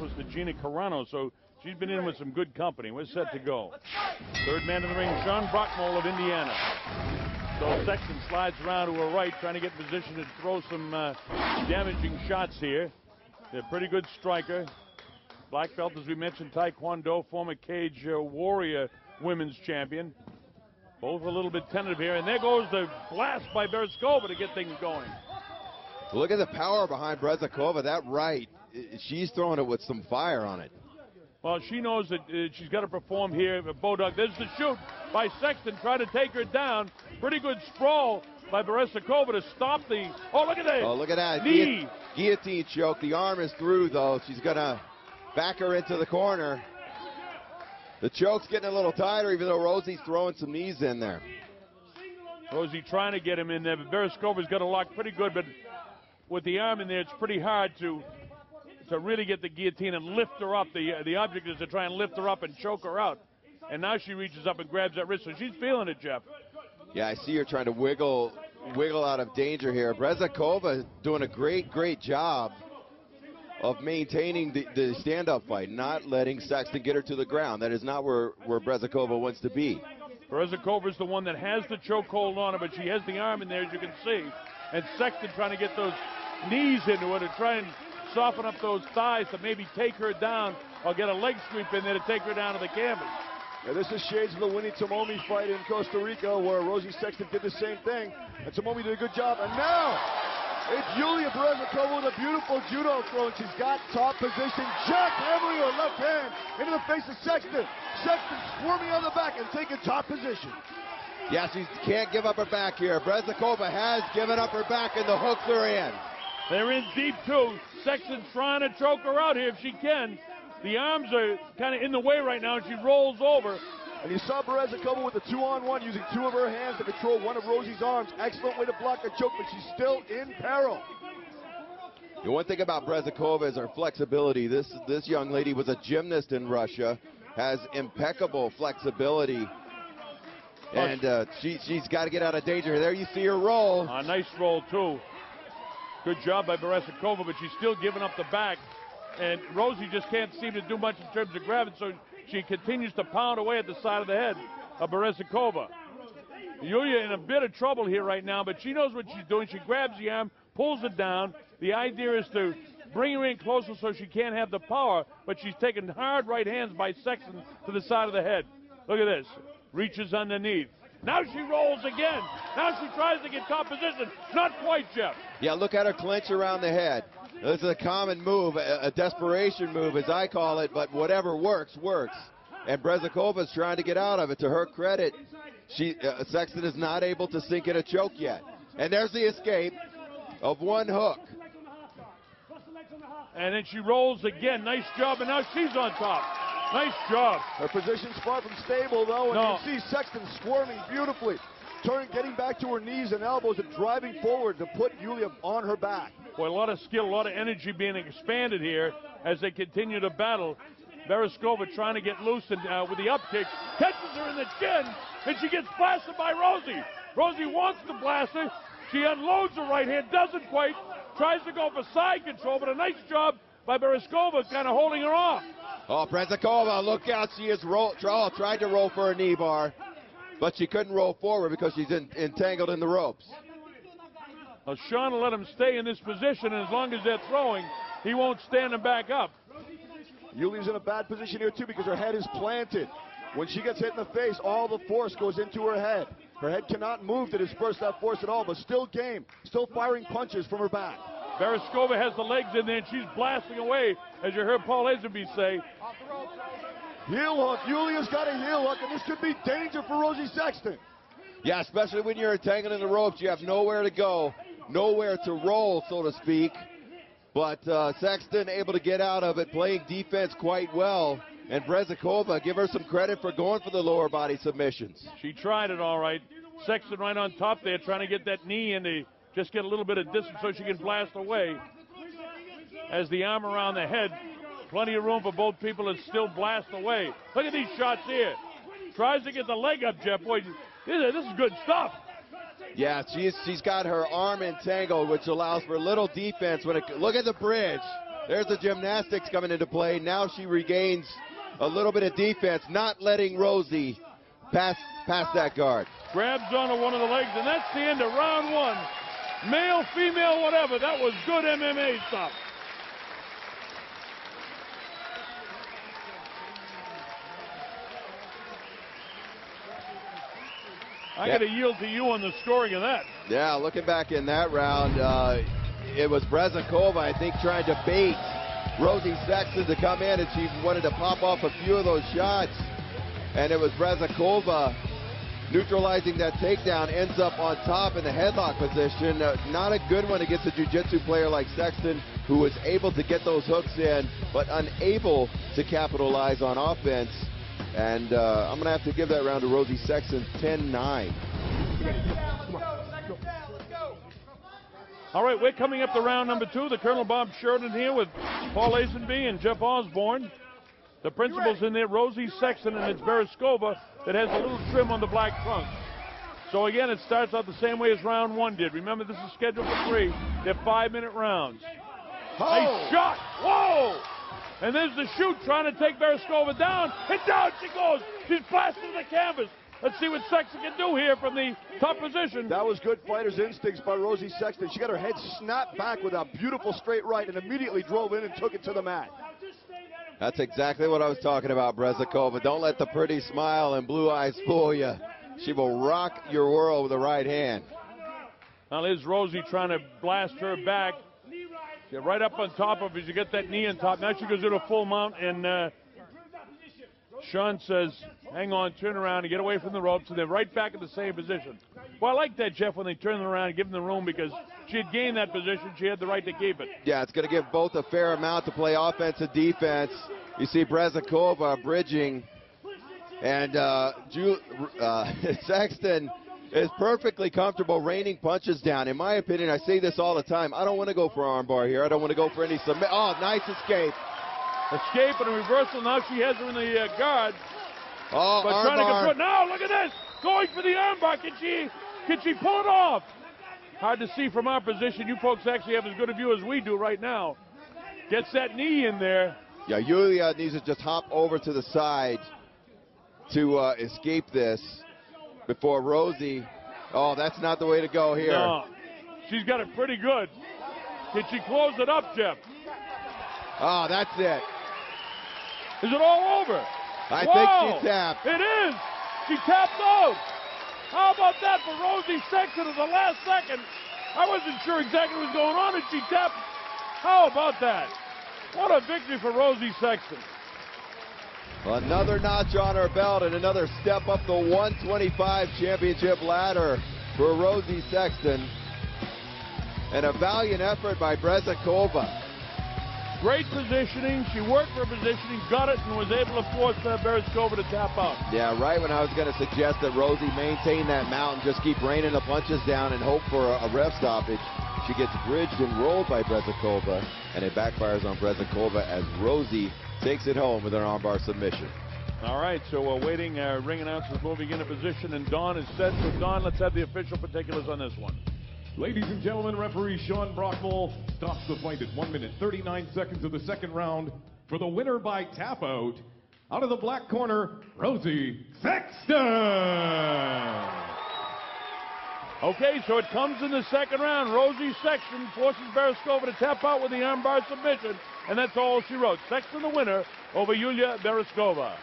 was to Gina Carano, so she's been in with some good company. We're set to go. Third man in the ring, Sean Brockmole of Indiana. So Sexton slides around to her right, trying to get in position to throw some damaging shots here. They're a pretty good striker. Black belt, as we mentioned, Taekwondo, former Cage Warrior women's champion. Both a little bit tentative here, and there goes the blast by Berezikova to get things going. Look at the power behind Berezikova. That right, she's throwing it with some fire on it. Well, she knows that she's got to perform here at Bodog. There's the shoot by Sexton, trying to take her down. Pretty good sprawl by Berezikova to stop the... Oh, look at that. Oh, look at that. Knee. Guillotine choke. The arm is through, though. She's going to back her into the corner. The choke's getting a little tighter, even though Rosie's throwing some knees in there. Rosie trying to get him in there, but Berezikova's got a lock pretty good, but with the arm in there, it's pretty hard to really get the guillotine and lift her up. The object is to try and lift her up and choke her out. And now she reaches up and grabs that wrist, so she's feeling it, Jeff. Yeah, I see her trying to wiggle out of danger here. Berezikova doing a great job of maintaining the stand-up fight, not letting Sexton get her to the ground. That is not where Berezikova wants to be. Berezikova is the one that has the chokehold on her, but she has the arm in there, as you can see. And Sexton trying to get those knees into her to try and soften up those thighs to maybe take her down or get a leg sweep in there to take her down to the canvas. Yeah, this is shades of the Winnie Tomomi fight in Costa Rica, where Rosi Sexton did the same thing, and Tomomi did a good job. And now it's Julia Berezikova with a beautiful judo throw, and she's got top position, jackhammering her left hand into the face of Sexton. Sexton squirming on the back and taking top position. Yeah, she can't give up her back here. Berezikova has given up her back, and the hooks are in. They're in deep, too. Sexton's trying to choke her out here if she can. The arms are kind of in the way right now, and she rolls over. And you saw Berezikova with the 2-on-1 using two of her hands to control one of Rosie's arms. Excellent way to block the choke, but she's still in peril. The one thing about Berezikova is her flexibility. This young lady was a gymnast in Russia, has impeccable flexibility. And she's got to get out of danger. There you see her roll. A nice roll, too. Good job by Berezikova, but she's still giving up the back. And Rosie just can't seem to do much in terms of grabbing, so she continues to pound away at the side of the head of Berezikova. Julia in a bit of trouble here right now, but she knows what she's doing. She grabs the arm, pulls it down. The idea is to bring her in closer so she can't have the power, but she's taking hard right hands by Sexton to the side of the head. Look at this. Reaches underneath. Now she rolls again. Now she tries to get top position. Not quite, Jeff. Yeah, look at her clinch around the head. This is a common move, a desperation move, as I call it, but whatever works, works. And Berezikova's trying to get out of it. To her credit, Sexton is not able to sink in a choke yet. And there's the escape of one hook. And then she rolls again. Nice job, and now she's on top. Nice job. Her position's far from stable, though, and No. you can see Sexton squirming beautifully, getting back to her knees and elbows and driving forward to put Julia on her back. Boy, a lot of skill, a lot of energy being expanded here as they continue to battle. Berezikova trying to get loose and with the up kick, catches her in the chin, and she gets blasted by Rosie. Rosie wants to blast her. She unloads her right hand, doesn't quite, tries to go for side control, but a nice job by Berezikova kind of holding her off. Oh, Berezikova, look out. She is tried to roll for a knee bar, but she couldn't roll forward because she's entangled in the ropes. Well, Sean will let him stay in this position, and as long as they're throwing, he won't stand them back up. Julia's in a bad position here, too, because her head is planted. When she gets hit in the face, all the force goes into her head. Her head cannot move to disperse that force at all, but still game, still firing punches from her back. Berezikova has the legs in there, and she's blasting away, as you heard Paul Lazenby say. Heel hook. Julia's got a heel hook, and this could be danger for Rosi Sexton. Yeah, especially when you're entangled in the ropes. You have nowhere to go, nowhere to roll, so to speak. But Sexton able to get out of it, playing defense quite well. And Berezikova, give her some credit for going for the lower body submissions. She tried it all right. Sexton right on top there, trying to get that knee in to just get a little bit of distance so she can blast away. As the arm around the head, plenty of room for both people to still blast away. Look at these shots here. Tries to get the leg up, Jeff. Boy, this is good stuff. Yeah, she's got her arm entangled, which allows for little defense. Look at the bridge. There's the gymnastics coming into play. Now she regains a little bit of defense, not letting Rosi pass that guard. Grabs onto one of the legs, and that's the end of round one. Male, female, whatever. That was good MMA stuff. I got to yield to you on the scoring of that. Yeah, looking back in that round, it was Berezikova, I think, trying to bait Rosi Sexton to come in, and she wanted to pop off a few of those shots. And it was Berezikova neutralizing that takedown, ends up on top in the headlock position. Not a good one against a jiu-jitsu player like Sexton, who was able to get those hooks in, but unable to capitalize on offense. And I'm going to have to give that round to Rosi Sexton, 10-9. All right, we're coming up to round number 2. The Colonel Bob Sheridan here with Paul Lazenby and Jeff Osborne. The principals in there, Rosi Sexton, and it's Berezikova that has a little trim on the black trunk. So again, it starts out the same way as round 1 did. Remember, this is scheduled for 3. They're 5-minute rounds. Nice shot. Whoa! And there's the shoot trying to take Berezikova down. And down she goes. She's blasting the canvas. Let's see what Sexton can do here from the top position. That was good fighter's instincts by Rosi Sexton. She got her head snapped back with a beautiful straight right and immediately drove in and took it to the mat. That's exactly what I was talking about, Berezikova. Don't let the pretty smile and blue eyes fool you. She will rock your world with the right hand. Now there's Rosi trying to blast her back. Get right up on top of her. You get that knee on top. Now she goes into a full mount, and Sean says, hang on, turn around and get away from the ropes, and they're right back in the same position. Well, I like that, Jeff, when they turn them around and give them the room, because she had gained that position. She had the right to keep it. Yeah, it's going to give both a fair amount to play offense and defense. You see Berezikova bridging, and Sexton is perfectly comfortable raining punches down. In my opinion, I say this all the time, I don't want to go for armbar here. I don't want to go for any submit. Oh, nice escape. Escape and a reversal. Now she has her in the guard. Oh, but trying to confront. Now look at this. Going for the armbar. Can she pull it off? Hard to see from our position. You folks actually have as good a view as we do right now. Gets that knee in there. Yeah, Julia needs to just hop over to the side to escape this before Rosi. Oh, that's not the way to go here. No. She's got it pretty good. Can she close it up, Jeff? Oh, that's it. Is it all over? I think she tapped. It is. She tapped out. How about that for Rosi Sexton at the last second? I wasn't sure exactly what was going on, and she tapped. How about that? What a victory for Rosi Sexton. Another notch on her belt and another step up the 125 championship ladder for Rosi Sexton. And a valiant effort by Berezikova. Great positioning. She worked for positioning, got it, and was able to force Berezikova to tap out. Yeah, right when I was going to suggest that Rosi maintain that mount and just keep raining the punches down and hope for a ref stoppage, she gets bridged and rolled by Berezikova, and it backfires on Berezikova as Rosi takes it home with an armbar submission. All right, so we're waiting. Ring announcers moving into position, and Don is set. So, Don, let's have the official particulars on this one. Ladies and gentlemen, referee Sean Brockmole stops the fight at 1 minute, 39 seconds of the second round for the winner by tap out. Out of the black corner, Rosi Sexton. Okay, so it comes in the second round. Rosi Sexton forces Berezikova to tap out with the armbar submission, and that's all she wrote. Sexton the winner over Julia Berezikova.